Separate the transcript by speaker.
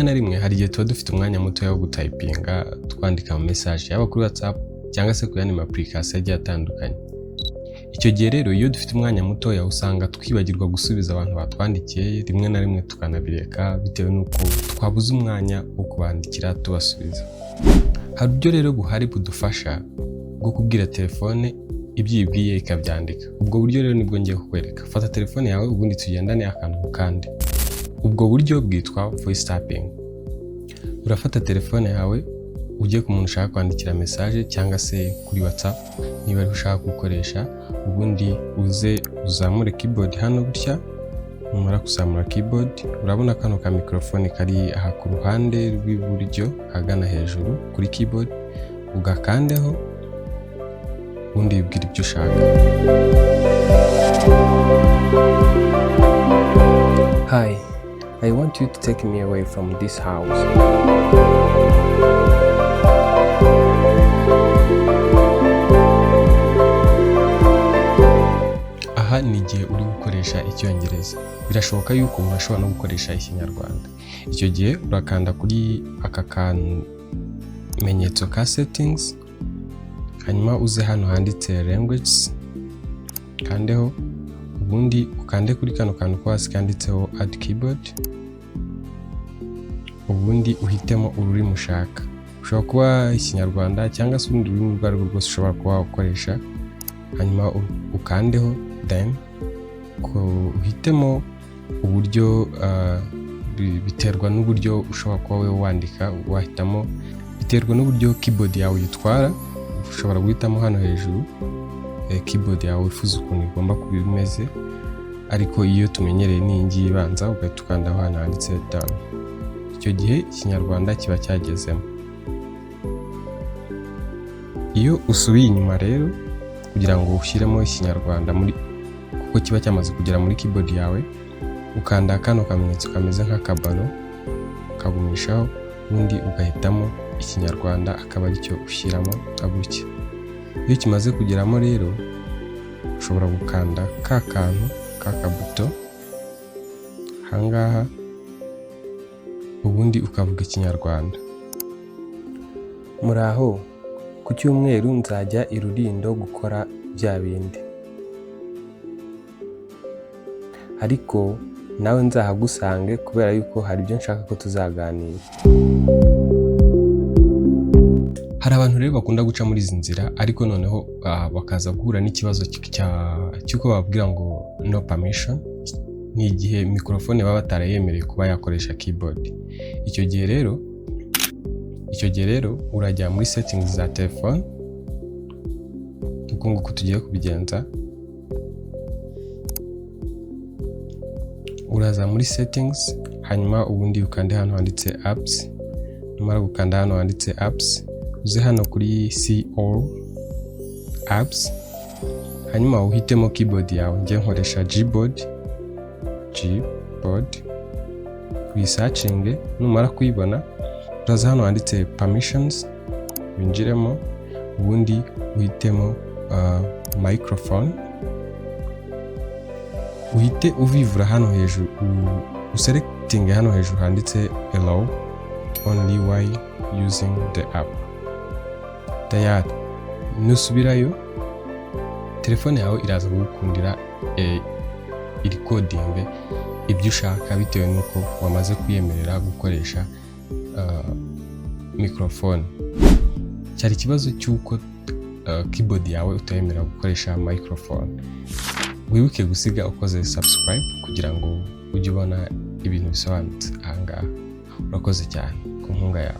Speaker 1: na rimwe hari igihe tuba dufite umwanya muto wo gutayipinga twandika mu message yaba kuri WhatsApp cyangwa se kuri any application agiye atandukanye. Icyo gihe rero iyo dufite umwanya muto usanga twibagirwa gusubiza abantu batwandikiye, rimwe na rimwe tukanabireka bitewe n'uko twabuze umwanya wo kubandikira tubasubiza. Hari uburyo rero buhari budufasha bwo kubwira telefone ibyo ibwiye ikabyandika. Ubwo buryo rero nibwo ngiye kukwereka. Fata telefone yawe ubundi tugendane akantu kandi. Ubwo buryo bwitwa voice tapping. Urafata telefone yawe ujye ku muntu ushaka kwandikira message cyangwa se kuri WhatsApp niba ari ushaka gukoresha, ubundi uzamure keyboard hano gutya. Numara kuzamura keyboard urabona kano ka microphone kari aha ku ruhande rw'iburyo hagana hejuru kuri keyboard, ugakandeho ubundi wibwira ibyo ushaka. Hi, I want you to take me away from this house. Aha ni igihe uri gukoresha icyongereza. Birashoboka yuko umuntu ashobora no gukoresha ikinyarwanda. Icyo gihe urakanda kuri aka kamenyetso ka settings, hanyuma uze hano handitse languages, kandeho ubundi ukande kuri kano kantu ko hasi kanditseho add keyboard, ubundi uhitemo ururimi ushaka. Ushobora kuba ikinyarwanda cyangwa se urundi rurimi urwo ari rwo rwose ushobora kuba ukoresha, hanyuma ukandeho then uhitemo uburyo biterwa n'uburyo ushobora kuba we wandika. Wahitamo biterwa n'uburyo keyboard yawe yitwara. Ushobora guhitamo hano hejuru keyboard yawe wifuza ukuntu igomba kuba imeze, ariko iyo tumenyereye ni iyi ibanza ugahita ukandaho hano handitse down. Icyo gihe ikinyarwanda kiba cyagezemo. Iyo usubiye inyuma rero kugira ngo ushyiremo ikinyarwanda kuko kiba cyamaze kugera muri keyboard yawe, ukanda kano kamenyetso kameze nk'akabano kagumishaho, ubundi ugahitamo ikinyarwanda akaba aricyo ushyiramo gutya. Iyo kimaze kugeramo rero ushobora gukanda ka kantu k'akabuto ahangaha, ubundi ukavuga ikinyarwanda. Muraho, ku cyumweru nzajya i Rulindo gukora bya bindi, ariko nawe nzahagusange kubera yuko hari ibyo nshaka ko tuzaganira. Hari abantu rero bakunda guca muri izi nzira, ariko noneho bakaza guhura n'ikibazo cy'uko bababwira ngo no permission. Ni igihe microphone baba batarayemereye kuba yakoresha keyboard. Icyo gihe rero urajya muri settings za telefone, uko nguko tugiye kubigenza. Uraza muri settings, hanyuma ubundi ukande hano handitse apps. Numara gukanda hano handitse apps, uze hano kuri see all apps, hanyuma uhitemo keyboard yawe. Ngiye nkoresha Gboard, researching. Numara kuyibona uraza hano handitse permissions, winjiremo ubundi uhitemo microphone. Uhite uvivura hano hejuru, uselecting hano hejuru handitse allow only while using the app. Tayari nusubirayo telefone yawe iraza kugukundira recording ibyo ushaka bitewe nuko wamaze kwiyemerera gukoresha microphone. Cyari ikibazo cy'uko keyboard yawe utayemerera gukoresha microphone. Wibuke gusiga ukoze subscribe kugira ngo ujye ubona ibintu bisobanutse ahangaha. Urakoze cyane ku nkunga yawe.